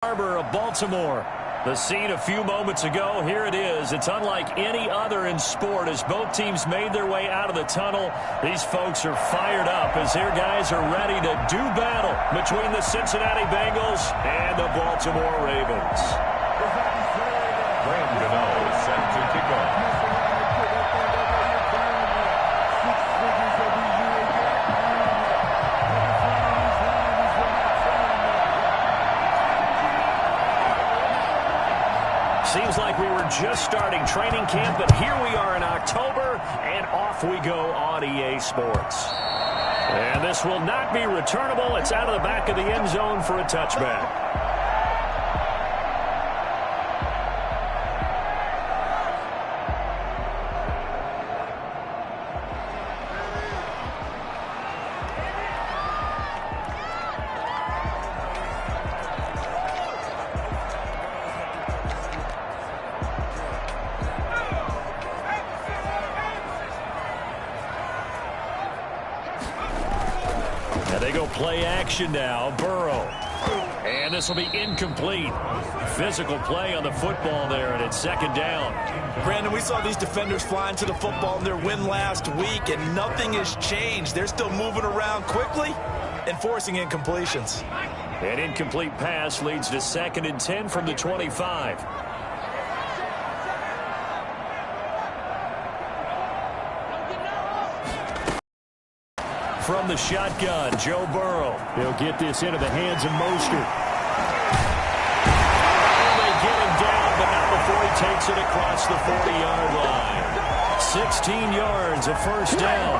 Harbor of Baltimore. The scene a few moments ago, here it is. It's unlike any other in sport as both teams made their way out of the tunnel. These folks are fired up as their guys are ready to do battle between the Cincinnati Bengals and the Baltimore Ravens. Brandon set to kick off. Seems like we were just starting training camp, but here we are in October, and off we go on EA Sports. And this will not be returnable. It's out of the back of the end zone for a touchback. They go play action now. Burrow. And this will be incomplete. Physical play on the football there, and it's second down. Brandon, we saw these defenders flying to the football in their win last week, and nothing has changed. They're still moving around quickly and forcing incompletions. An incomplete pass leads to 2nd and 10 from the 25. From the shotgun, Joe Burrow. He'll get this into the hands of Mostert. And they get him down, but not before he takes it across the 40-yard line. 16 yards, a first down.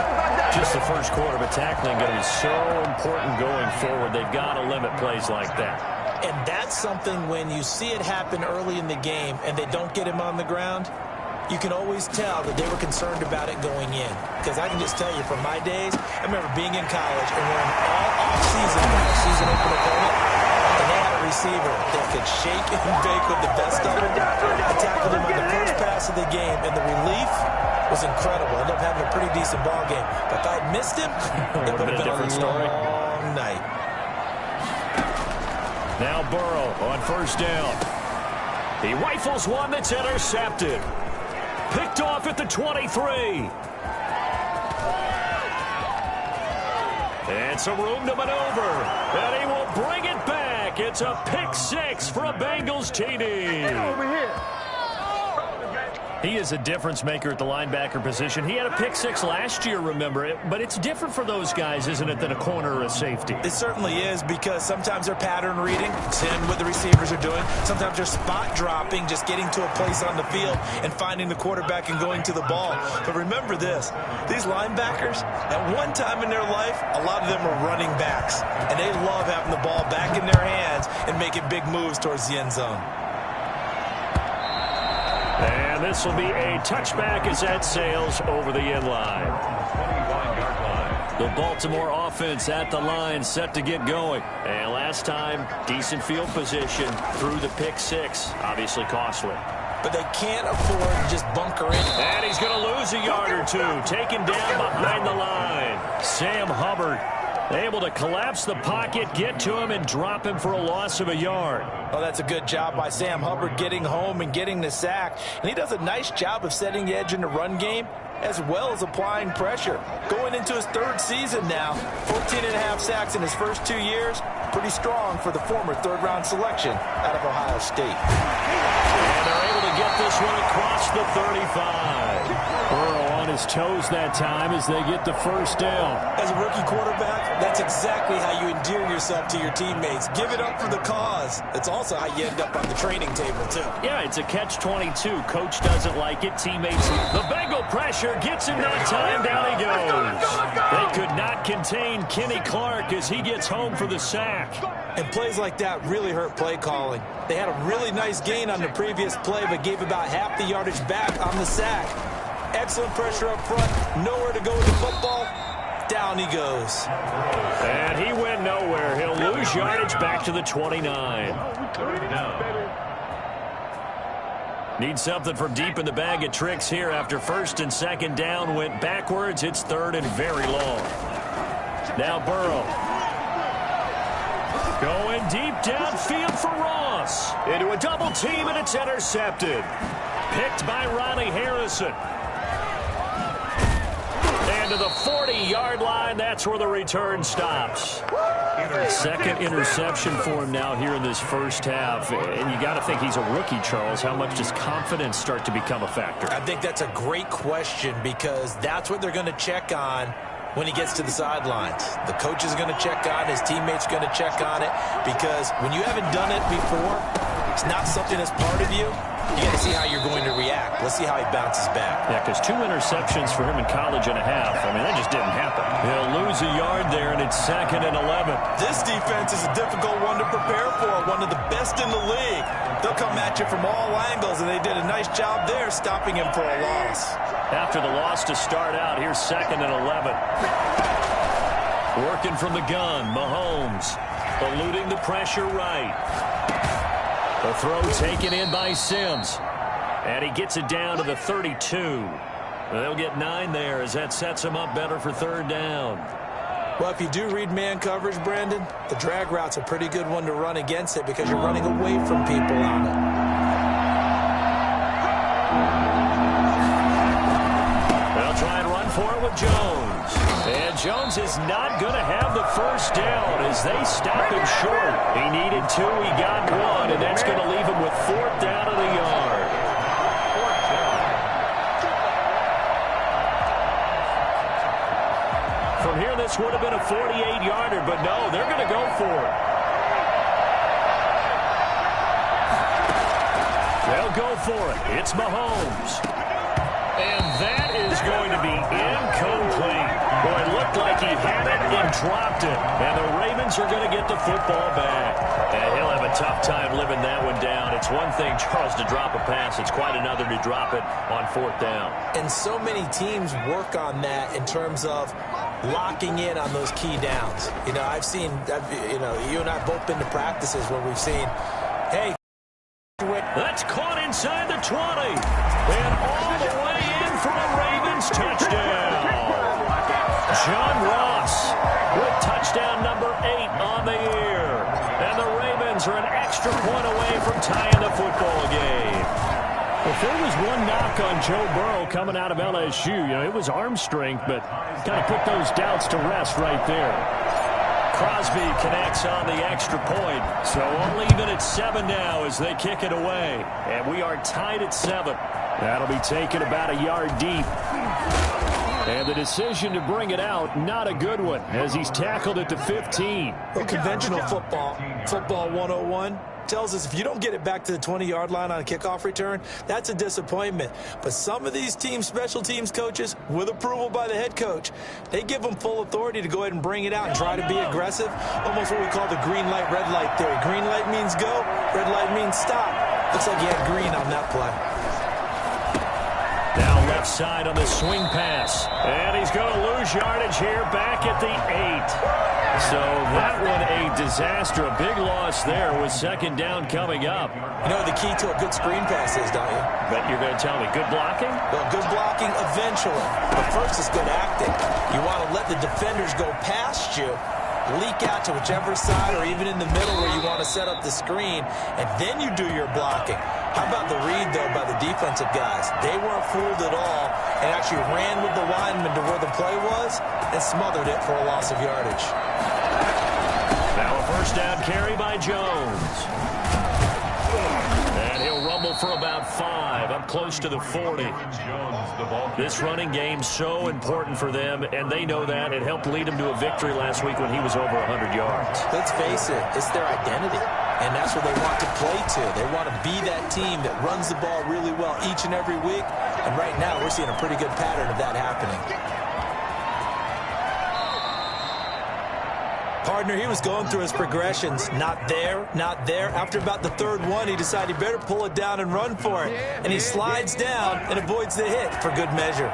Just the first quarter, but tackling going to be so important going forward. They've got to limit plays like that. And that's something when you see it happen early in the game and they don't get him on the ground, you can always tell that they were concerned about it going in. Because I can just tell you from my days, I remember being in college and we're in all off-season, season open opponent, and they had a receiver that could shake and bake with the best of them. I tackled him on the first pass of the game, and the relief was incredible. I ended up having a pretty decent ball game. But if I had missed him, it would have been a long night. Now Burrow on first down. He rifles one that's intercepted. Picked off at the 23. And some room to maneuver. And he will bring it back. It's a pick six for a Bengals TD. Over here. He is a difference maker at the linebacker position. He had a pick six last year, remember it. But it's different for those guys, isn't it, than a corner or a safety? It certainly is, because sometimes they're pattern reading, seeing what the receivers are doing. Sometimes they're spot dropping, just getting to a place on the field and finding the quarterback and going to the ball. But remember this, these linebackers, at one time in their life, a lot of them are running backs. And they love having the ball back in their hands and making big moves towards the end zone. And this will be a touchback as that sails over the end line. 25-yard line. The Baltimore offense at the line, set to get going. And last time, decent field position through the pick six. Obviously costly. But they can't afford to just bunker in. And he's going to lose a yard or two. Taken down behind the line. Sam Hubbard able to collapse the pocket, get to him, and drop him for a loss of a yard. Oh, that's a good job by Sam Hubbard getting home and getting the sack. And he does a nice job of setting the edge in the run game as well as applying pressure. Going into his third season now, 14.5 sacks in his first 2 years. Pretty strong for the former third-round selection out of Ohio State. And they're able to get this one across the 35. Burrow on his toes that time as they get the first down. As a rookie quarterback, that's exactly how you endear yourself to your teammates. Give it up for the cause. It's also how you end up on the training table, too. Yeah, it's a catch-22. Coach doesn't like it. Teammates. The Bengal pressure gets him that time. Down he goes. They could not contain Kenny Clark as he gets home for the sack. And plays like that really hurt play calling. They had a really nice gain on the previous play, but gave about half the yardage back on the sack. Excellent pressure up front. Nowhere to go with the football. Down he goes. And he went nowhere. He'll lose yardage back to the 29. Need something from deep in the bag of tricks here after first and second down went backwards. It's third and very long. Now Burrow. Going deep downfield for Ross. Into a double team, and it's intercepted. Picked by Ronnie Harrison. And to the 40-yard line, that's where the return stops. Second interception for him now here in this first half. And you got to think he's a rookie, Charles. How much does confidence start to become a factor? I think that's a great question because that's what they're going to check on when he gets to the sidelines. The coach is going to check on it. His teammates are going to check on it because when you haven't done it before, it's not something that's part of you. You got to see how you're going to react. Let's see how he bounces back. Yeah, because 2 interceptions for him in college and a half. I mean, that just didn't happen. He'll lose a yard there, and it's 2nd and 11. This defense is a difficult one to prepare for, one of the best in the league. They'll come at you from all angles, and they did a nice job there stopping him for a loss. After the loss to start out, here's 2nd and 11. Working from the gun, Mahomes eluding the pressure right. The throw taken in by Sims. And he gets it down to the 32. They'll get 9 there as that sets him up better for 3rd down. Well, if you do read man coverage, Brandon, the drag route's a pretty good one to run against it because you're running away from people on it. They'll try and run for it with Jones. And Jones is not going to have the first down as they stop him short. He needed 2, he got 1, and that's going to leave him with 4th down of the yard. From here, this would have been a 48-yarder, but no, they're going to go for it. They'll go for it. It's Mahomes. And that is going to be incomplete. Boy, it looked like he had it and dropped it. And the Ravens are going to get the football back. And he'll have a tough time living that one down. It's one thing, Charles, to drop a pass. It's quite another to drop it on 4th down. And so many teams work on that in terms of locking in on those key downs. You know, you and I both been to practices where we've seen, hey, that's caught inside the 20. And all the way in for a Ravens touchdown. John Ross with touchdown number 8 on the year. And the Ravens are an extra point away from tying the football game. If there was one knock on Joe Burrow coming out of LSU, it was arm strength, but kind of put those doubts to rest right there. Crosby connects on the extra point. So only even at 7 now as they kick it away. And we are tied at 7. That'll be taken about a yard deep. And the decision to bring it out, not a good one, as he's tackled at the 15. Well, conventional football 101, tells us if you don't get it back to the 20-yard line on a kickoff return, that's a disappointment. But some of these teams, special teams coaches, with approval by the head coach, they give them full authority to go ahead and bring it out and try to be aggressive. Almost what we call the green light, red light theory. Green light means go, red light means stop. Looks like he had green on that play. Now left side on the swing pass. And he's going to lose yardage here back at the 8. So that one a disaster. A big loss there with 2nd down coming up. You know what the key to a good screen pass is, don't you? Bet you're going to tell me good blocking? Well, good blocking eventually. But first is good acting. You want to let the defenders go past you, leak out to whichever side or even in the middle where you want to set up the screen, and then you do your blocking. How about the read, though, by the defensive guys? They weren't fooled at all and actually ran with the lineman to where the play was and smothered it for a loss of yardage. Now a first down carry by Jones. And he'll rumble for about 5, up close to the 40. This running game so important for them, and they know that. It helped lead them to a victory last week when he was over 100 yards. Let's face it, it's their identity. And that's what they want to play to. They want to be that team that runs the ball really well each and every week. And right now, we're seeing a pretty good pattern of that happening. Partner, he was going through his progressions. Not there, not there. After about the 3rd one, he decided he better pull it down and run for it. And he slides down and avoids the hit for good measure.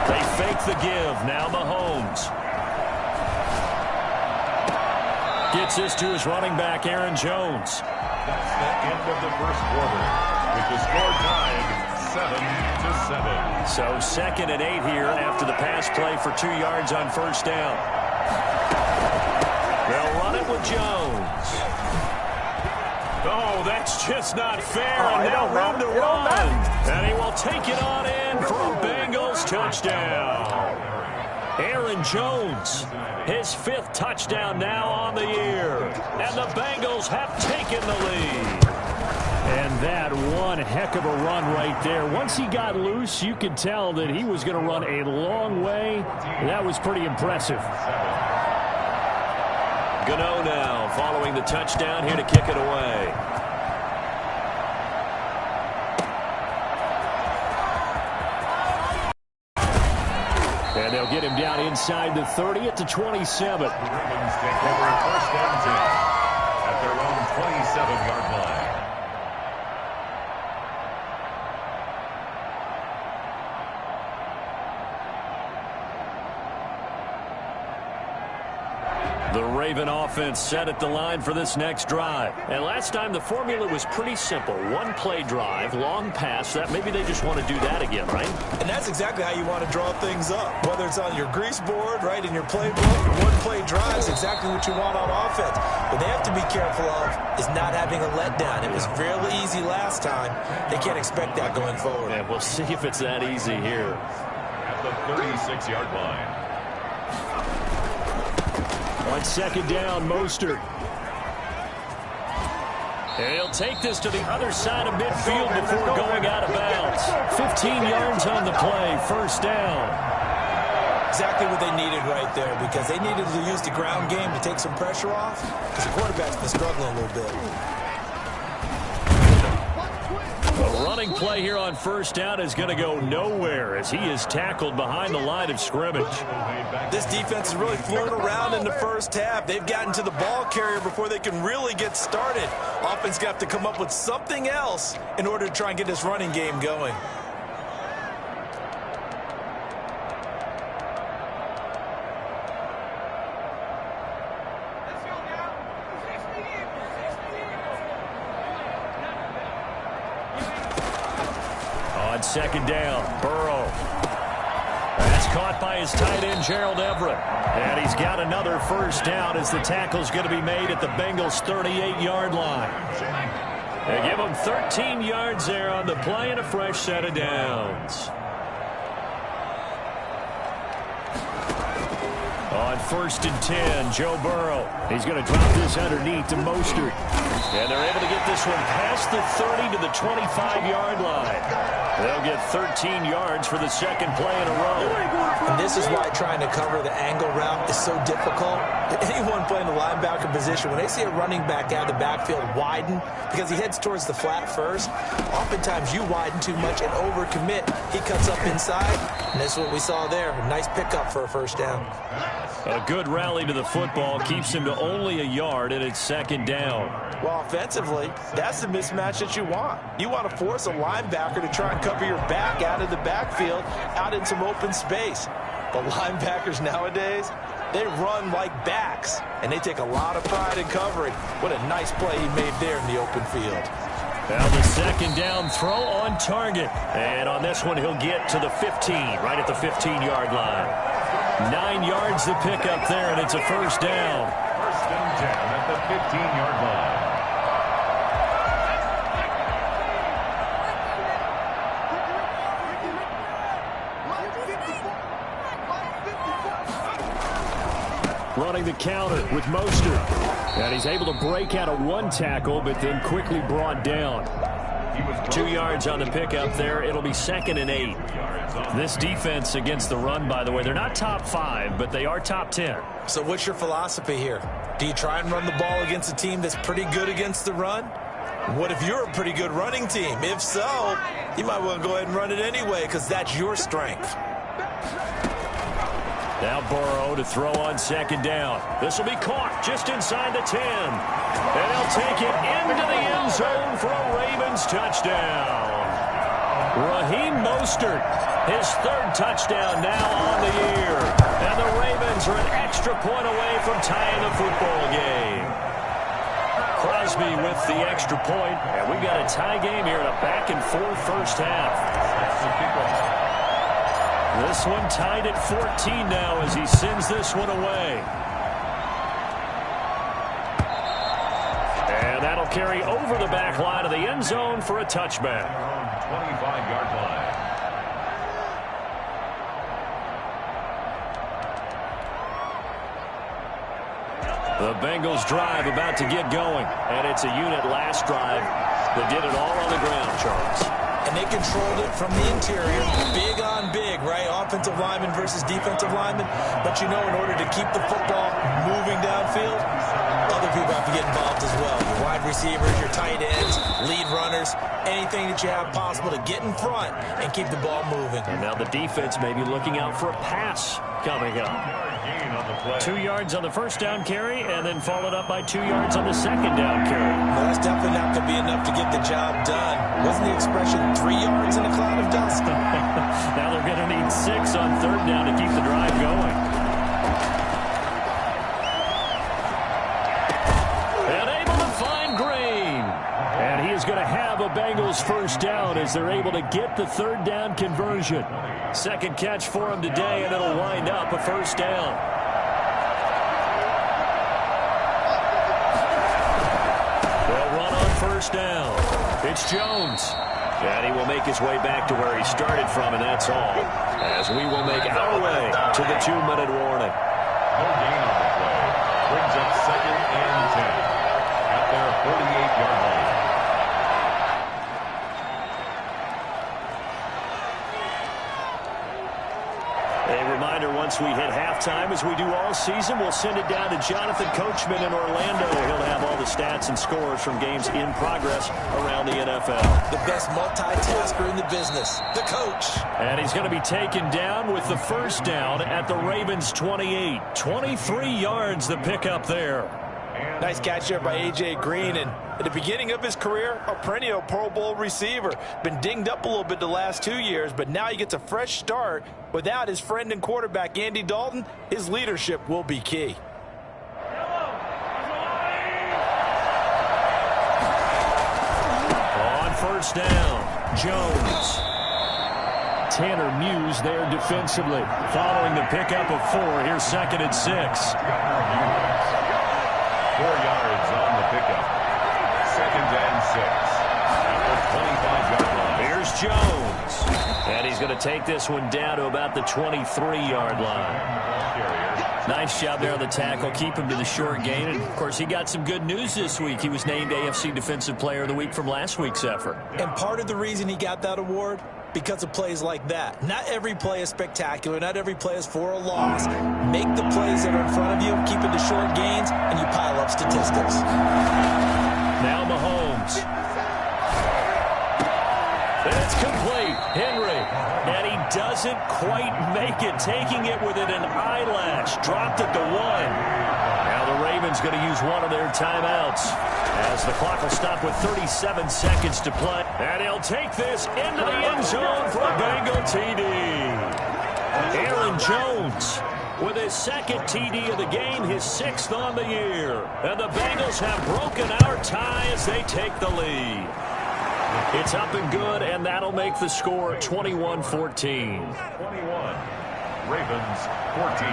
They fake the give. Now Mahomes. Gets this to his running back, Aaron Jones. That's the end of the first quarter, with the score tied 7-7. 7. So 2nd and 8 here after the pass play for 2 yards on first down. They'll run it with Jones. Oh, that's just not fair. And now room to run. And he will take it on in for a Bengals touchdown. Aaron Jones, his 5th touchdown now on the year. And the Bengals have taken the lead. And that one heck of a run right there. Once he got loose, you could tell that he was going to run a long way. That was pretty impressive. Gano now following the touchdown here to kick it away. And they'll get him down inside the 30 at the 27. The Ravens take over a 1st and 10 at their own 27-yard line. The Raven offense set at the line for this next drive. And last time the formula was pretty simple. 1-play drive, long pass. That maybe they just want to do that again, right? And that's exactly how you want to draw things up. Whether it's on your grease board, right, in your playbook, 1-play drive is exactly what you want on offense. What they have to be careful of is not having a letdown. It was fairly easy last time. They can't expect that going forward. Yeah, we'll see if it's that easy here. At the 36-yard line. On 2nd down, Mostert. And he'll take this to the other side of midfield before going out of bounds. 15 yards on the play, 1st down. Exactly what they needed right there, because they needed to use the ground game to take some pressure off, because the quarterback's been struggling a little bit. A running play here on 1st down is going to go nowhere as he is tackled behind the line of scrimmage. This defense is really floating around in the 1st half. They've gotten to the ball carrier before they can really get started. Offense got to come up with something else in order to try and get this running game going. On 2nd down, Burrow. That's caught by his tight end, Gerald Everett. And he's got another 1st down as the tackle's going to be made at the Bengals' 38-yard line. They give him 13 yards there on the play and a fresh set of downs. On 1st and 10, Joe Burrow. He's going to drop this underneath to Mostert. And they're able to get this one past the 30 to the 25-yard line. They'll get 13 yards for the 2nd play in a row. And this is why trying to cover the angle route is so difficult. Anyone playing the linebacker position, when they see a running back out of the backfield widen, because he heads towards the flat first, oftentimes you widen too much and overcommit. He cuts up inside, and that's what we saw there. A nice pickup for a 1st down. A good rally to the football keeps him to only a yard, and it's 2nd down. Well, offensively, that's the mismatch that you want. You want to force a linebacker to try and cover your back out of the backfield, out in some open space. But linebackers nowadays, they run like backs, and they take a lot of pride in covering. What a nice play he made there in the open field. Now the 2nd down throw on target. And on this one, he'll get to the 15, right at the 15-yard line. 9 yards to pick up there, and it's a 1st down. 1st and 10 at the 15-yard line. Running the counter with Mostert. And he's able to break out of 1 tackle, but then quickly brought down. 2 yards on the pickup there. It'll be 2nd and 8. This defense against the run, by the way, they're not top 5, but they are top 10. So what's your philosophy here? Do you try and run the ball against a team that's pretty good against the run? What if you're a pretty good running team? If so, you might want to go ahead and run it anyway, because that's your strength. Now Burrow to throw on 2nd down. This will be caught just inside the 10. And he'll take it into the end zone for a Ravens touchdown. Raheem Mostert, his 3rd touchdown now on the year. And the Ravens are an extra point away from tying the football game. Crosby with the extra point, and we've got a tie game here in a back-and-forth 1st half. the kickoff. This one tied at 14 now as he sends this one away. And that'll carry over the back line of the end zone for a touchback. 25-yard line. The Bengals drive about to get going. And it's a unit last drive that did it all on the ground, Charles. And they controlled it from the interior. Big on big, right? Offensive lineman versus defensive lineman. But you know, in order to keep the football moving downfield, other people have to get involved as well. Your wide receivers, your tight ends, lead runners, anything that you have possible to get in front and keep the ball moving. And now the defense may be looking out for a pass coming up. 2 yards on the first down carry, and then followed up by 2 yards on the second down carry. Well, that's definitely not going to be enough to get the job done. Wasn't the expression 3 yards in a cloud of dust? Now they're going to need 6 on third down to keep the drive going. And able to find Green. And he is going to have a Bengals first down as they're able to get the third down conversion. Second catch for him today, and it'll wind up a first down. They'll run on first down. It's Jones. And he will make his way back to where he started from, and that's all. As we will make our way to the 2-minute warning. No gain on the play. Brings up 2nd and 10 at their 48-yard line. A reminder, once we hit halftime, as we do all season, we'll send it down to Jonathan Coachman in Orlando. He'll have all the stats and scores from games in progress around the NFL. The best multitasker in the business, the coach. And he's going to be taken down with the first down at the Ravens' 28. 23 yards the pickup there. Nice catch there by A.J. Green, and at the beginning of his career, a perennial Pro Bowl receiver. Been dinged up a little bit the last 2 years, but now he gets a fresh start. Without his friend and quarterback, Andy Dalton, his leadership will be key. On first down, Jones. Tanner Muse there defensively. Following the pickup of 4, here's 2nd and 6. 4 yards on the pickup. 2nd and 6 at the 25-yard line. Here's Jones. And he's going to take this one down to about the 23-yard line. Nice job there on the tackle. Keep him to the short gain. And, of course, he got some good news this week. He was named AFC Defensive Player of the Week from last week's effort. And part of the reason he got that award, because of plays like that. Not every play is spectacular. Not every play is for a loss. Make the plays that are in front of you, keep it to short gains, and you pile up statistics. Now Mahomes. It's complete. Henry. And he doesn't quite make it. Taking it within an eyelash. Dropped at the 1. Now the Ravens going to use one of their timeouts, as the clock will stop with 37 seconds to play. And he'll take this into the end zone for a Bengal TD. Aaron Jones with his 2nd TD of the game, his 6th on the year. And the Bengals have broken our tie as they take the lead. It's up and good, and that'll make the score 21-14. 21. Ravens 14.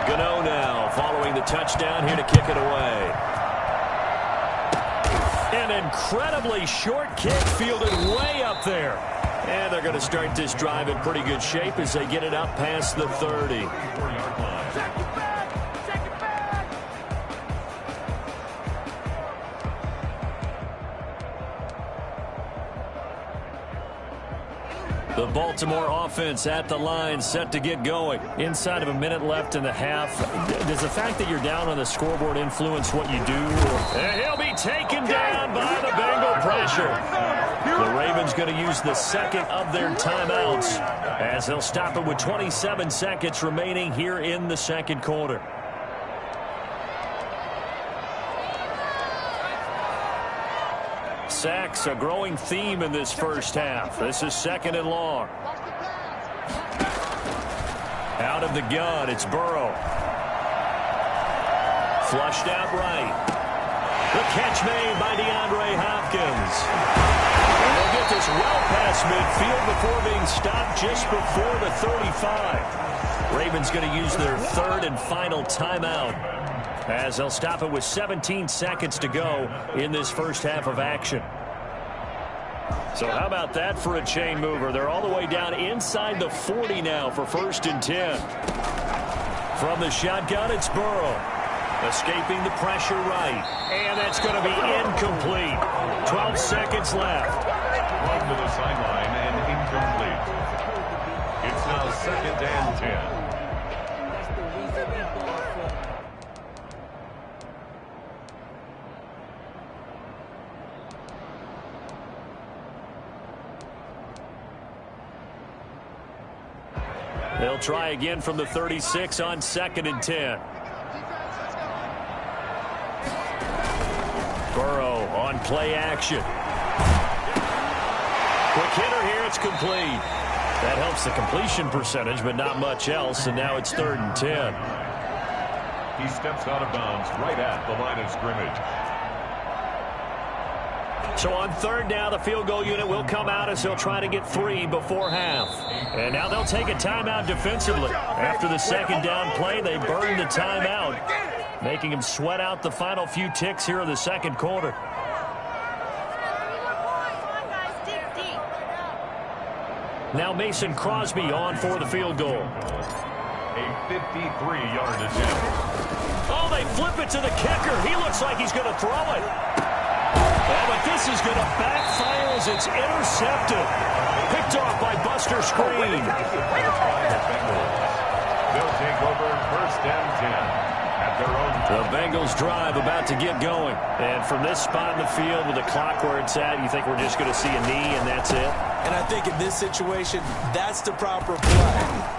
Gano now following the touchdown here to kick it away. An incredibly short kick fielded way up there. And they're going to start this drive in pretty good shape as they get it up past the 30. The Baltimore offense at the line, set to get going. Inside of a minute left in the half. Does the fact that you're down on the scoreboard influence what you do? And he'll be taken down by the Bengal pressure. The Ravens going to use the 2nd of their timeouts, as they'll stop it with 27 seconds remaining here in the 2nd quarter. Sacks, a growing theme in this first half. This is 2nd and long. Out of the gun, it's Burrow. Flushed out right. The catch made by DeAndre Hopkins. And they'll get this well past midfield before being stopped just before the 35. Ravens going to use their third and final timeout, as they'll stop it with 17 seconds to go in this first half of action. So how about that for a chain mover? They're all the way down inside the 40 now for 1st and 10. From the shotgun, it's Burrow. Escaping the pressure right. And that's going to be incomplete. 12 seconds left. Run to the sideline and incomplete. It's now 2nd and 10. They'll try again from the 36 on 2nd and 10. Burrow on play action. Quick hitter here, it's complete. That helps the completion percentage, but not much else, and now it's 3rd and 10. He steps out of bounds right at the line of scrimmage. So on 3rd down, the field goal unit will come out as they'll try to get 3 before half. And now they'll take a timeout defensively. After the 2nd down play, they burn the timeout, making them sweat out the final few ticks here in the 2nd quarter. Now Mason Crosby on for the field goal. A 53-yard attempt. Oh, they flip it to the kicker. He looks like he's going to throw it. Oh, but this is going to backfire as it's intercepted. Picked off by Buster Screen. They'll take over 1st and 10. The Bengals drive about to get going. And from this spot in the field with the clock where it's at, you think we're just going to see a knee and that's it? And I think in this situation, that's the proper play.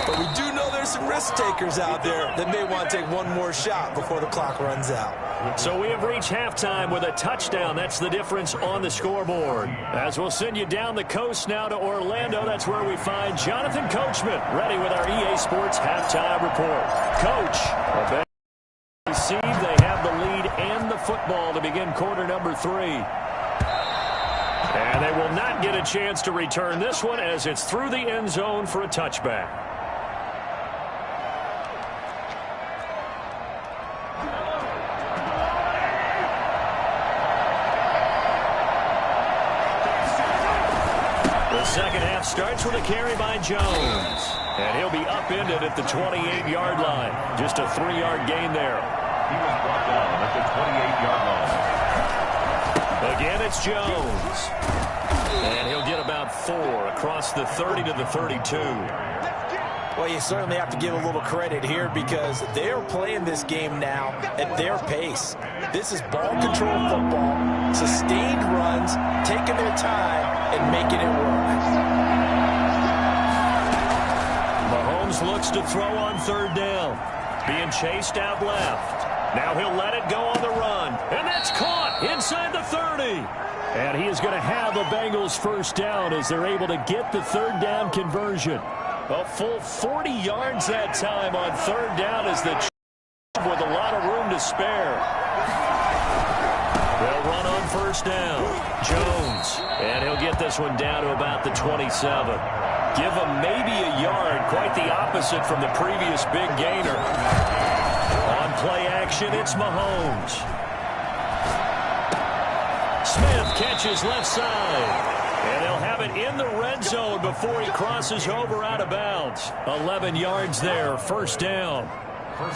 But we do know there's some risk takers out there that may want to take one more shot before the clock runs out. So we have reached halftime with a touchdown. That's the difference on the scoreboard. As we'll send you down the coast now to Orlando, that's where we find Jonathan Coachman ready with our EA Sports halftime report. Coach, receive. They have the lead and the football to begin quarter number 3. And they will not get a chance to return this one as it's through the end zone for a touchback. The second half starts with a carry by Jones. And he'll be upended at the 28-yard line. Just a 3-yard gain there. He was brought down at the 28-yard line. Again, it's Jones. And he'll get about 4 across the 30 to the 32. Well, you certainly have to give a little credit here because they're playing this game now at their pace. This is ball control football, sustained runs, taking their time and making it work. Mahomes looks to throw on 3rd down. Being chased out left. Now he'll let it go on the run. And that's caught inside the 30. And he is going to have the Bengals 1st down as they're able to get the 3rd down conversion. A full 40 yards that time on 3rd down as the with a lot of room to spare. They'll run on 1st down. Jones. And he'll get this one down to about the 27. Give him maybe a yard. Quite the opposite from the previous big gainer. On play action, it's Mahomes. Smith catches left side. And they'll have it in the red zone before he crosses over out of bounds. 11 yards there, 1st down.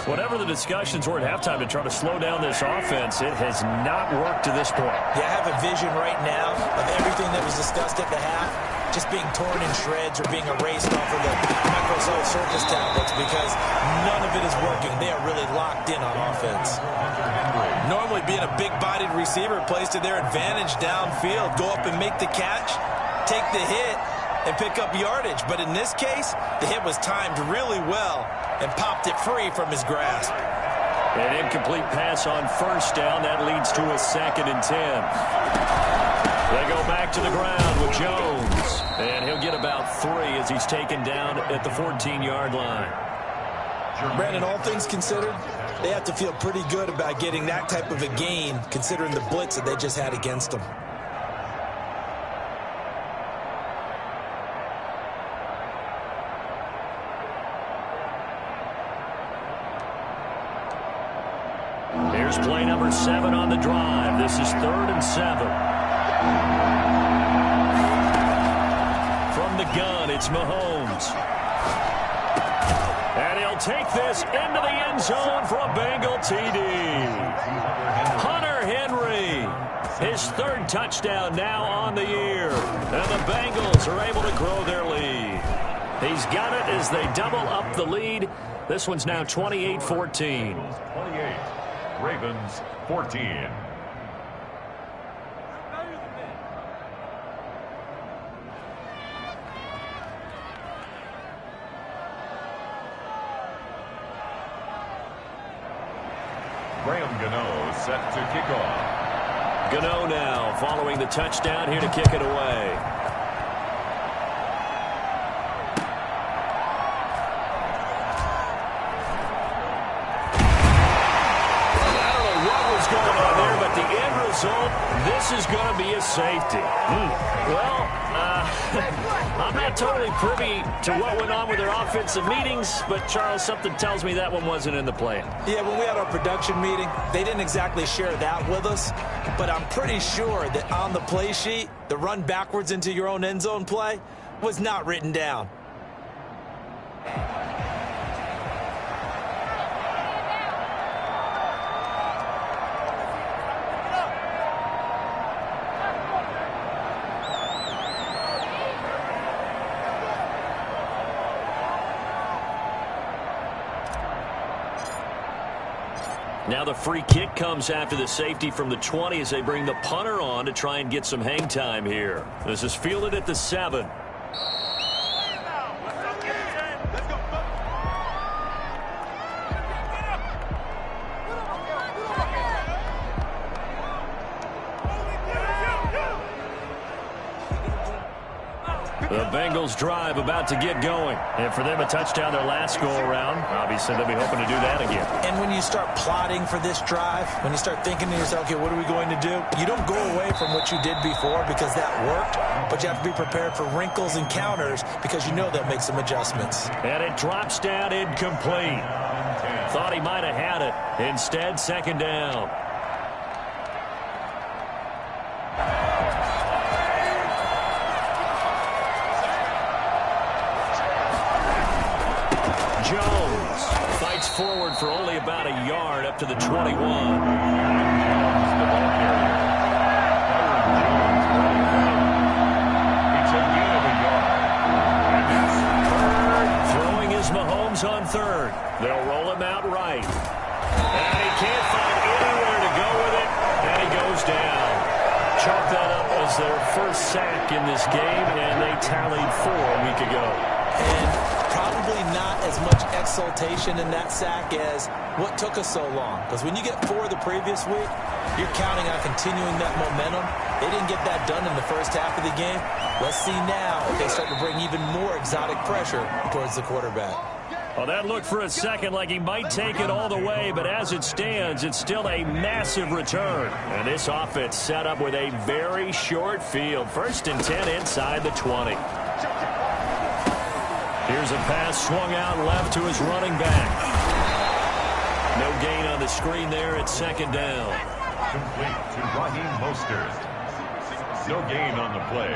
Whatever the discussions were at halftime to try to slow down this offense, it has not worked to this point. Yeah, I have a vision right now of everything that was discussed at the half just being torn in shreds or being erased off of the Microsoft Surface tablets because none of it is working. They are really locked in on offense. Normally being a big-bodied receiver plays to their advantage downfield. Go up and make the catch, take the hit, and pick up yardage. But in this case, the hit was timed really well and popped it free from his grasp. An incomplete pass on 1st down. That leads to a 2nd and 10. They go back to the ground with Jones. And he'll get about 3 as he's taken down at the 14-yard line. Brandon, all things considered, they have to feel pretty good about getting that type of a gain considering the blitz that they just had against them. Here's play number 7 on the drive. This is 3rd and 7. From the gun, it's Mahomes. And he'll take this into the end zone for a Bengal TD. Hunter Henry, his 3rd touchdown now on the year. And the Bengals are able to grow their lead. He's got it as they double up the lead. This one's now 28-14. 28, Ravens 14. Graham Gano set to kick off. Gano now following the touchdown here to kick it away. This is going to be a safety. Well, I'm not totally privy to what went on with their offensive meetings, but, Charles, something tells me that one wasn't in the plan. Yeah, when we had our production meeting, they didn't exactly share that with us, but I'm pretty sure that on the play sheet, the run backwards into your own end zone play was not written down. Now the free kick comes after the safety from the 20 as they bring the punter on to try and get some hang time here. This is fielded at the 7. The Bengals drive about to get going. And for them, a touchdown their last go-around. Obviously, they'll be hoping to do that again. And when you start plotting for this drive, when you start thinking to yourself, okay, what are we going to do? You don't go away from what you did before because that worked, but you have to be prepared for wrinkles and counters because you know they'll make some adjustments. And it drops down incomplete. Thought he might have had it. Instead, 2nd down. Jones fights forward for only about a yard up to the 21. Throwing is Mahomes on 3rd. They'll roll him out right. And he can't find anywhere to go with it, and he goes down. Chalk that up as their first sack in this game, and they tallied 4 a week ago. And probably not as much exultation in that sack as what took us so long. Because when you get 4 the previous week, you're counting on continuing that momentum. They didn't get that done in the first half of the game. Let's see now if they start to bring even more exotic pressure towards the quarterback. Well, that looked for a second like he might take it all the way, but as it stands, it's still a massive return. And this offense set up with a very short field. 1st and 10 inside the 20. Here's a pass swung out left to his running back. No gain on the screen there at 2nd down. Complete to Raheem Mostert. No gain on the play.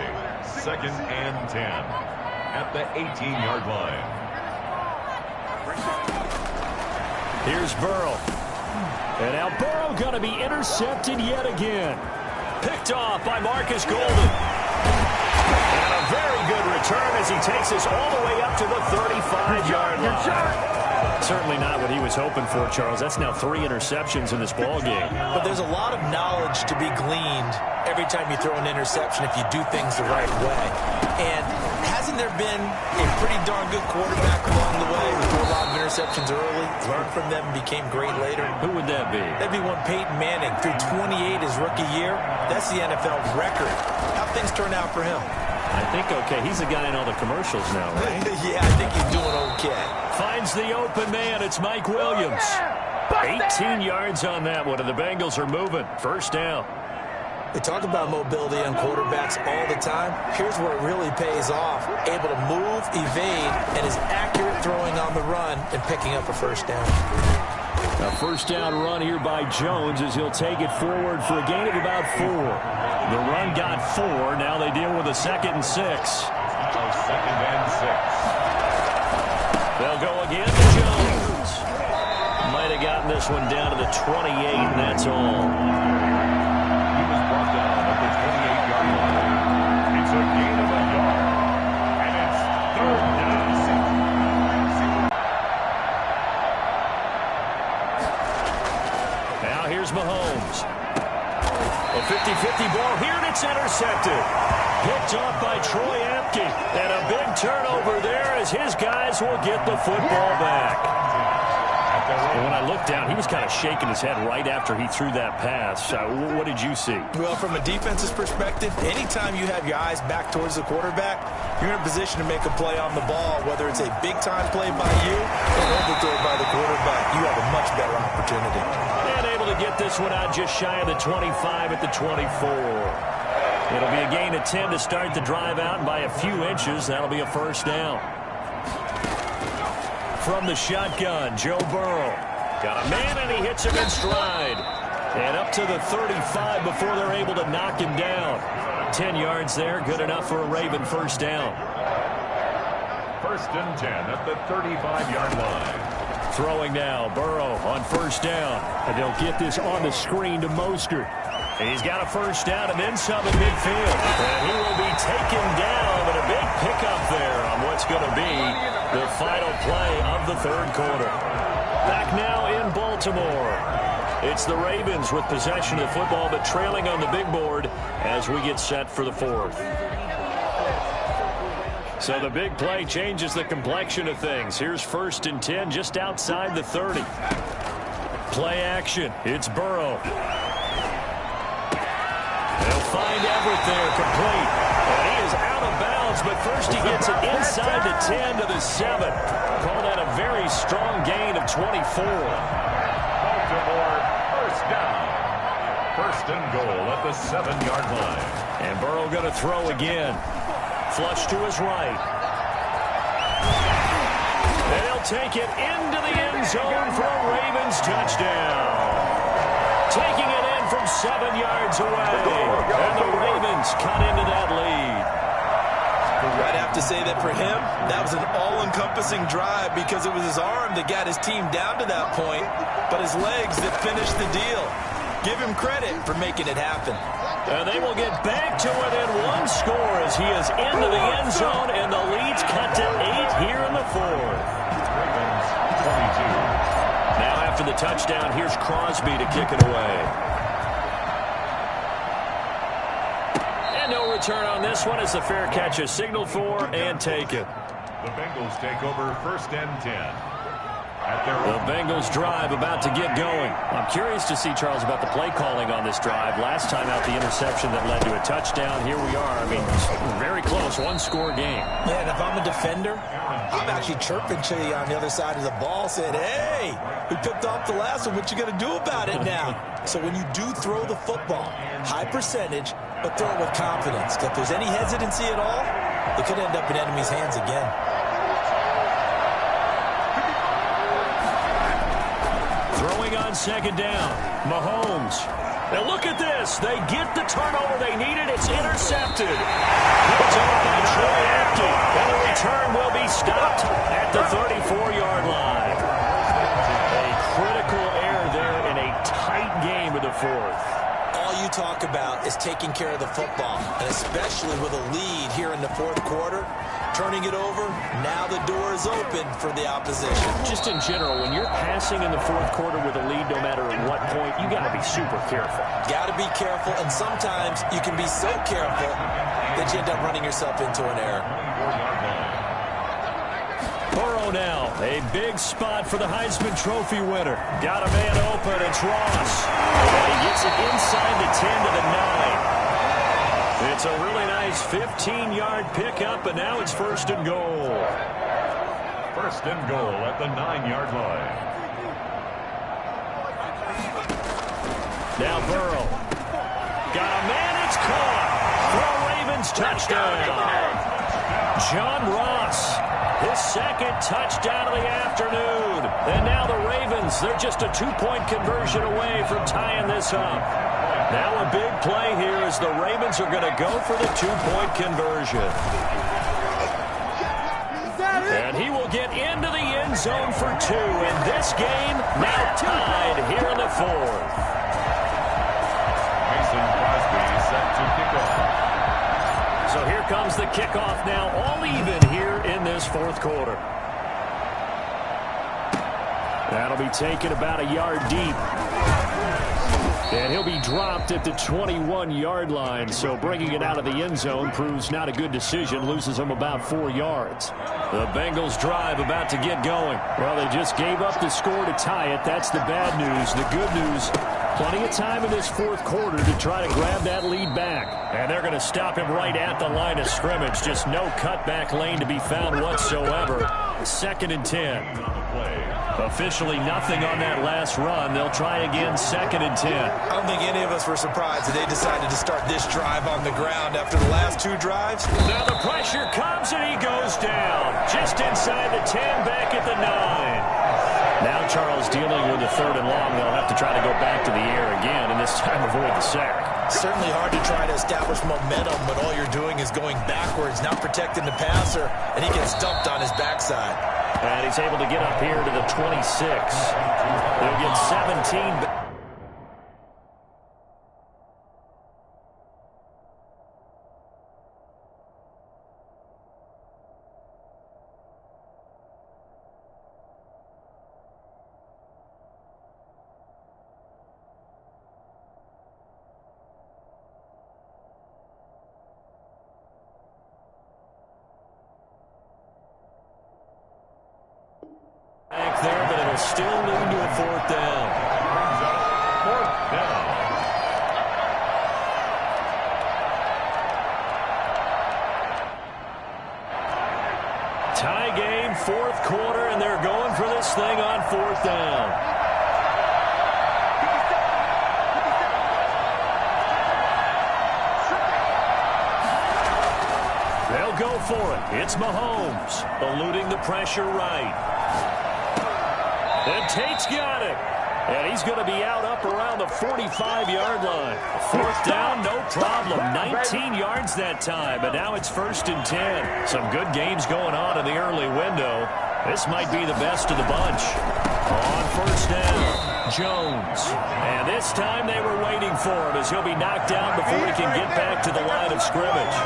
2nd and 10 at the 18-yard line. Here's Burrow. And now Burrow going to be intercepted yet again. Picked off by Marcus Golden. And a very good return as he takes this all the way up to the 35-yard line. Certainly not what he was hoping for, Charles. That's now 3 interceptions in this ball game. But there's a lot of knowledge to be gleaned every time you throw an interception if you do things the right way. And hasn't there been a pretty darn good quarterback along the way who threw a lot of interceptions early, learned from them, and became great later? Who would that be? That'd be one Peyton Manning. Threw 28 his rookie year. That's the NFL record. How'd things turn out for him? I think okay. He's the guy in all the commercials now, right? Yeah, I think he's doing okay. Finds the open man. It's Mike Williams. 18 yards on that one, and the Bengals are moving. 1st down. They talk about mobility on quarterbacks all the time. Here's where it really pays off. Able to move, evade, and is accurate throwing on the run and picking up a 1st down. Now A first down run here by Jones as he'll take it forward for a gain of about 4. The run got 4. Now they deal with a 2nd and 6. Now 2nd and 6. They'll go again to Jones. Might have gotten this one down to the 28, and that's all. He was brought down at the 28-yard line. It's a gain of a yard. And it's 3rd down. Now here's Mahomes. A 50-50 ball here, and it's intercepted. Picked off by Troy Apke. And a big turnover there as his guys will get the football back. And when I looked down, he was kind of shaking his head right after he threw that pass. What did you see? Well, from a defense's perspective, anytime you have your eyes back towards the quarterback, you're in a position to make a play on the ball, whether it's a big-time play by you or an overthrow by the quarterback. You have a much better opportunity. And able to get this one out just shy of the 25 at the 24. It'll be a gain of 10 to start the drive out, and by a few inches, that'll be a first down. From the shotgun, Joe Burrow. Got a man, and he hits him in stride. And up to the 35 before they're able to knock him down. 10 yards there, good enough for a Raven first down. 1st and 10 at the 35-yard line. Throwing now, Burrow on first down. And they'll get this on the screen to Mostert. And he's got a first down and then some in midfield. And he will be taken down, but a big pickup there on what's going to be the final play of the 3rd quarter. Back now in Baltimore. It's the Ravens with possession of the football, but trailing on the big board as we get set for the 4th. So the big play changes the complexion of things. Here's 1st and 10 just outside the 30. Play action. It's Burrow. They'll find Everett there, complete. And he is out of bounds, but first he gets it inside the 10 to the 7. Call that a very strong gain of 24. Baltimore, first down. 1st and goal at the 7-yard line. And Burrow going to throw again. Flush to his right. And he'll take it into the end zone for a Ravens touchdown. Taking it in from 7 yards away. And the Ravens cut into that lead. I'd have to say that for him, that was an all-encompassing drive because it was his arm that got his team down to that point, but his legs that finished the deal. Give him credit for making it happen. And they will get back to within 1 score as he is into the end zone, and the lead's cut to 8 here in the 4th. Ravens 22. Now after the touchdown, here's Crosby to kick it away. And no return on this one as the fair catch is signaled for and taken. The Bengals take over 1st and 10. The Bengals drive about to get going. I'm curious to see, Charles, about the play calling on this drive. Last time out, the interception that led to a touchdown. Here we are. I mean, very close, 1-score game. Yeah, and if I'm a defender, I'm actually chirping to you on the other side of the ball, saying, hey, we picked off the last one. What you going to do about it now? So when you do throw the football, high percentage, but throw it with confidence. If there's any hesitancy at all, it could end up in enemy's hands again. Throwing on 2nd down, Mahomes. Now look at this. They get the turnover they needed. It's intercepted. Picked off by Troy Apke. And the return will be stopped at the 34-yard line. A critical error there in a tight game of the 4th. All you talk about is taking care of the football, and especially with a lead here in the 4th quarter. Turning it over, now the door is open for the opposition. Just in general, when you're passing in the 4th quarter with a lead, no matter at what point, you got to be super careful. Got to be careful, and sometimes you can be so careful that you end up running yourself into an error. Burrow now, a big spot for the Heisman Trophy winner. Got a man open, it's Ross. And he gets it inside the 10 to the 9. It's a really nice 15-yard pickup, and now it's 1st and goal. 1st and goal at the 9-yard line. Now Burrow. Got a man, it's caught. For a Ravens touchdown. John Ross his second touchdown of the afternoon. And now the Ravens, they're just a 2-point conversion away from tying this up. Now a big play here as the Ravens are going to go for the 2-point conversion. And he will get into the end zone for 2. And this game now tied here in the 4th. Mason Crosby set to kick off. So here comes the kickoff now, all even here in this 4th quarter. That'll be taken about a yard deep. And he'll be dropped at the 21-yard line. So bringing it out of the end zone proves not a good decision. Loses him about 4 yards. The Bengals drive about to get going. Well, they just gave up the score to tie it. That's the bad news. The good news, plenty of time in this 4th quarter to try to grab that lead back. And they're going to stop him right at the line of scrimmage. Just no cutback lane to be found whatsoever. 2nd and 10. Officially nothing on that last run. They'll try again 2nd and 10. I don't think any of us were surprised that they decided to start this drive on the ground after the last 2 drives. Now the pressure comes and he goes down. Just inside the 10, back at the 9. Now Charles dealing with the 3rd and long. They'll have to try to go back to the air again and this time avoid the sack. Certainly hard to try to establish momentum when all you're doing is going backwards, not protecting the passer, and he gets dumped on his backside. And he's able to get up here to the 26. He'll get 17. Back there, but it'll still lead to a 4th down. 4th down. Tie game, 4th quarter, and they're going for this thing on 4th down. They'll go for it. It's Mahomes, eluding the pressure right. And Tate's got it. And he's going to be out up around the 45-yard line. 4th down, no problem. 19 yards that time, but now it's 1st and 10. Some good games going on in the early window. This might be the best of the bunch. On 1st down, Jones. And this time they were waiting for him as he'll be knocked down before he can get back to the line of scrimmage.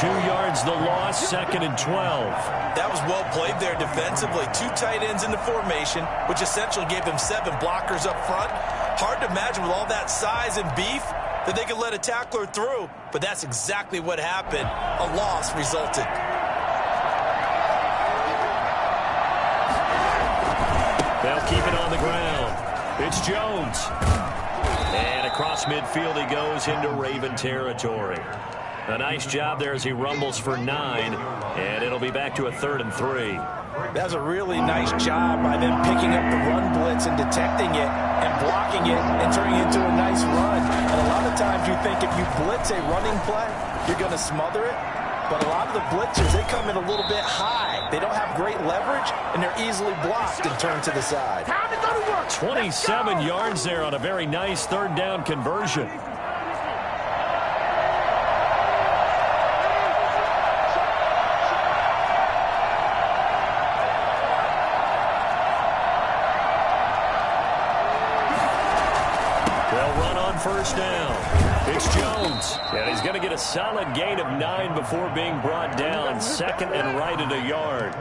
2 yards the loss, 2nd and 12. That was well played there defensively. 2 tight ends in the formation, which essentially gave them 7 blockers up front. Hard to imagine with all that size and beef that they could let a tackler through, but that's exactly what happened. A loss resulted. They'll keep it on the ground. It's Jones. And across midfield he goes into Raven territory. A nice job there as he rumbles for 9, and it'll be back to a 3rd and 3. That's a really nice job by them picking up the run blitz and detecting it and blocking it and turning it into a nice run. And a lot of times you think if you blitz a running play, you're going to smother it. But a lot of the blitzers, they come in a little bit high. They don't have great leverage, and they're easily blocked and turned to the side. 27 yards there on a very nice 3rd down conversion. They'll run on 1st down. It's Jones. And he's going to get a solid gain of 9 before being brought down. 2nd and right at a yard.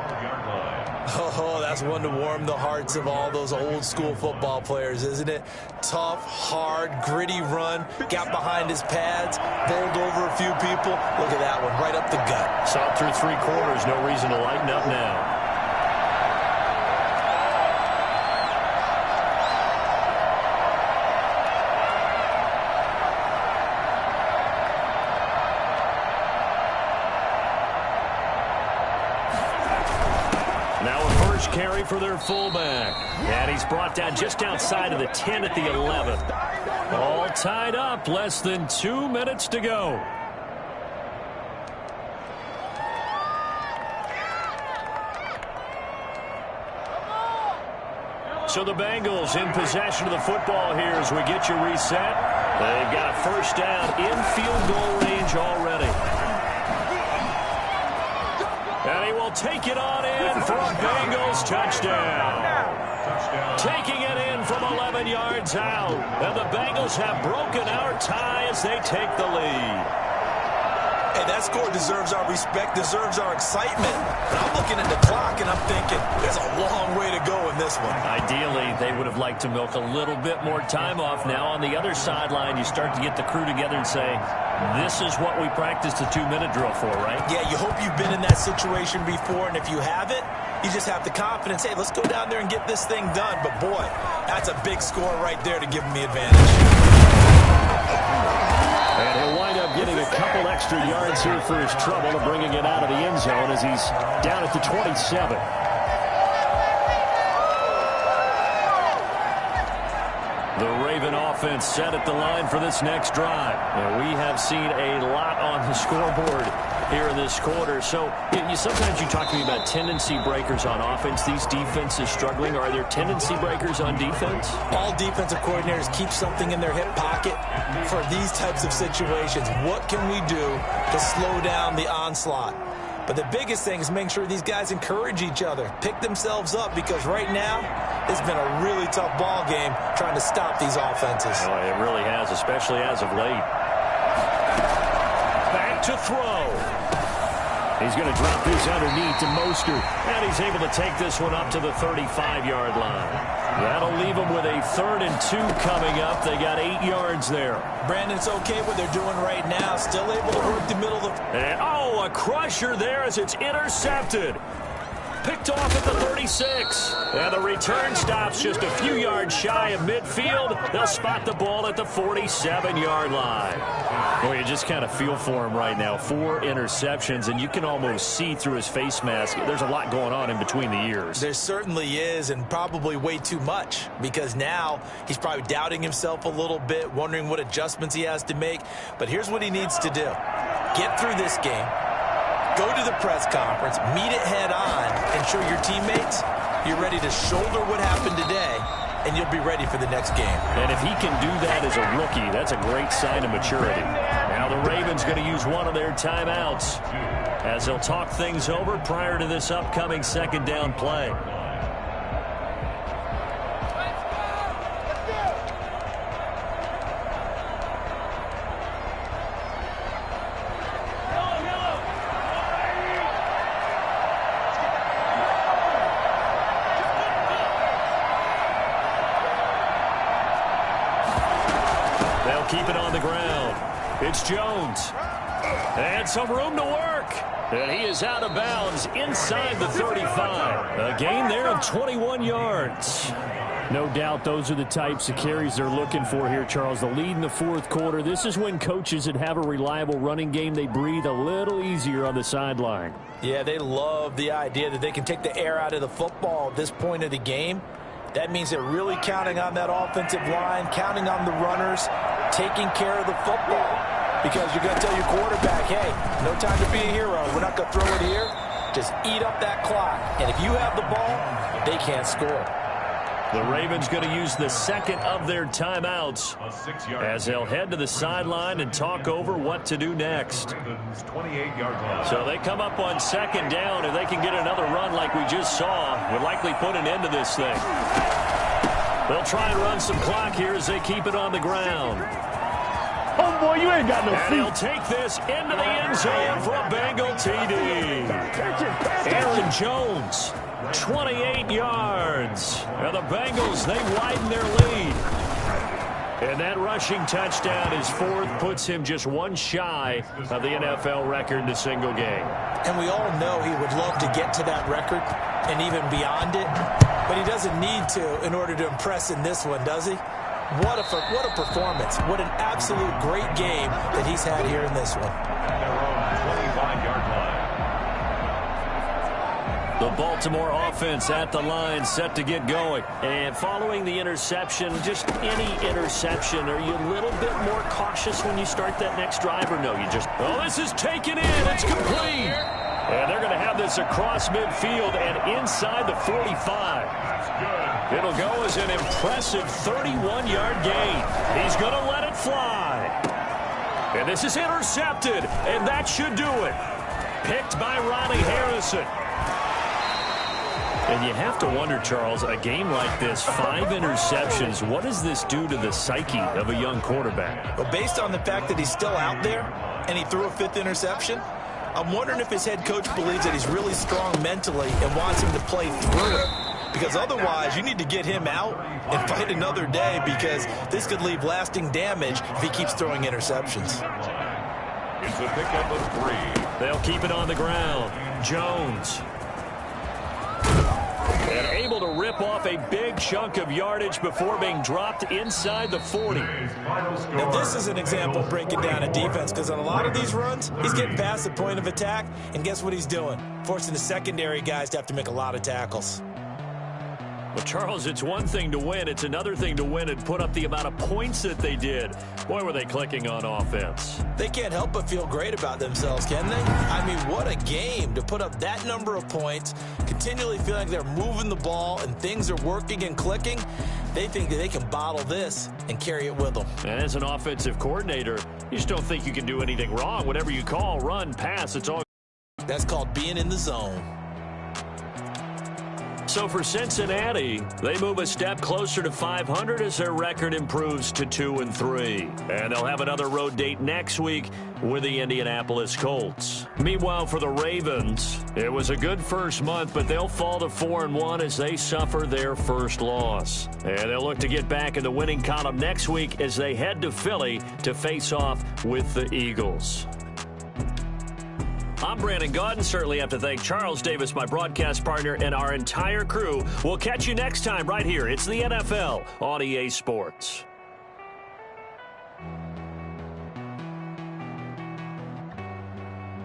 Oh, that's one to warm the hearts of all those old school football players, isn't it? Tough, hard, gritty run. Got behind his pads, bowled over a few people. Look at that one, right up the gut. Saw it through 3 quarters. No reason to lighten up now. Carry for their fullback. And he's brought down just outside of the 10 at the 11. All tied up, less than 2 minutes to go. So the Bengals in possession of the football here as we get you reset. They've got a first down in field goal range already. And he will take it on in for a Bengals touchdown. Taking it in from 11 yards out. And the Bengals have broken our tie as they take the lead. Hey, that score deserves our respect, deserves our excitement. But I'm looking at the clock, and I'm thinking there's a long way to go in this one. Ideally, they would have liked to milk a little bit more time off. Now, on the other sideline, you start to get the crew together and say, this is what we practiced the 2-minute drill for, right? Yeah, you hope you've been in that situation before, and if you haven't, you just have the confidence, hey, let's go down there and get this thing done. But, boy, that's a big score right there to give them the advantage. And he'll wind up getting a couple extra yards here for his trouble and bringing it out of the end zone as he's down at the 27. The Raven offense set at the line for this next drive. And we have seen a lot on the scoreboard here in this quarter. So sometimes you talk to me about tendency breakers on offense. These defenses struggling. Are there tendency breakers on defense? All defensive coordinators keep something in their hip pocket for these types of situations. What can we do to slow down the onslaught? But the biggest thing is make sure these guys encourage each other, pick themselves up, because right now it's been a really tough ball game trying to stop these offenses. Oh, it really has, especially as of late. Back to throw. He's going to drop this underneath to Mostert, and he's able to take this one up to the 35-yard line. That'll leave them with a 3rd and 2 coming up. They got 8 yards there. Brandon, it's okay what they're doing right now. Still able to work the middle of the... And, oh, a crusher there as it's intercepted. Picked off at the 36. And the return stops just a few yards shy of midfield. They'll spot the ball at the 47-yard line. Boy, you just kind of feel for him right now. 4 interceptions, and you can almost see through his face mask. There's a lot going on in between the ears. There certainly is, and probably way too much, because now he's probably doubting himself a little bit, wondering what adjustments he has to make. But here's what he needs to do. Get through this game. Go to the press conference, meet it head on, and show your teammates you're ready to shoulder what happened today, and you'll be ready for the next game. And if he can do that as a rookie, that's a great sign of maturity. Now the Ravens going to use one of their timeouts as they'll talk things over prior to this upcoming 2nd down play. Keep it on the ground. It's Jones. And some room to work. And he is out of bounds inside the 35. A gain there of 21 yards. No doubt those are the types of carries they're looking for here, Charles. The lead in the 4th quarter. This is when coaches that have a reliable running game, they breathe a little easier on the sideline. Yeah, they love the idea that they can take the air out of the football at this point of the game. That means they're really counting on that offensive line, counting on the runners, taking care of the football. Because you're going to tell your quarterback, hey, no time to be a hero. We're not going to throw it here. Just eat up that clock. And if you have the ball, they can't score. The Ravens going to use the 2nd of their timeouts as they'll head to the sideline and talk over what to do next. So they come up on 2nd down. If they can get another run like we just saw, would likely put an end to this thing. They'll try and run some clock here as they keep it on the ground. Oh, boy, you ain't got no feet. And he'll take this into the end zone for a Bengal TD. Aaron Jones, 28 yards. And the Bengals, they widen their lead. And that rushing touchdown, his 4th, puts him just one shy of the NFL record in a single game. And we all know he would love to get to that record and even beyond it. But he doesn't need to in order to impress in this one, does he? What a performance. What an absolute great game that he's had here in this one. At their own 25-yard line. The Baltimore offense at the line, set to get going. And following the interception, just any interception, are you a little bit more cautious when you start that next drive, or no? You just, oh, this is taken in. It's complete. And they're going to have this across midfield and inside the 45. That's good. It'll go as an impressive 31-yard gain. He's going to let it fly. And this is intercepted, and that should do it. Picked by Ronnie Harrison. And you have to wonder, Charles, a game like this, 5 interceptions, what does this do to the psyche of a young quarterback? Well, based on the fact that he's still out there and he threw a 5th interception, I'm wondering if his head coach believes that he's really strong mentally and wants him to play through it. Because otherwise, you need to get him out and fight another day, because this could leave lasting damage if he keeps throwing interceptions. It's a pickup of 3. They'll keep it on the ground. Jones. And able to rip off a big chunk of yardage before being dropped inside the 40. Now, this is an example of breaking down a defense, because on a lot of these runs, he's getting past the point of attack, and guess what he's doing? Forcing the secondary guys to have to make a lot of tackles. Well, Charles, it's one thing to win. It's another thing to win and put up the amount of points that they did. Boy, were they clicking on offense. They can't help but feel great about themselves, can they? I mean, what a game to put up that number of points, continually feeling like they're moving the ball and things are working and clicking. They think that they can bottle this and carry it with them. And as an offensive coordinator, you just don't think you can do anything wrong. Whatever you call, run, pass, it's all. That's called being in the zone. So for Cincinnati, they move a step closer to 500 as their record improves to 2-3. And they'll have another road date next week with the Indianapolis Colts. Meanwhile, for the Ravens, it was a good first month, but they'll fall to 4-1 as they suffer their first loss. And they'll look to get back in the winning column next week as they head to Philly to face off with the Eagles. I'm Brandon Gaudin. Certainly have to thank Charles Davis, my broadcast partner, and our entire crew. We'll catch you next time right here. It's the NFL on EA Sports.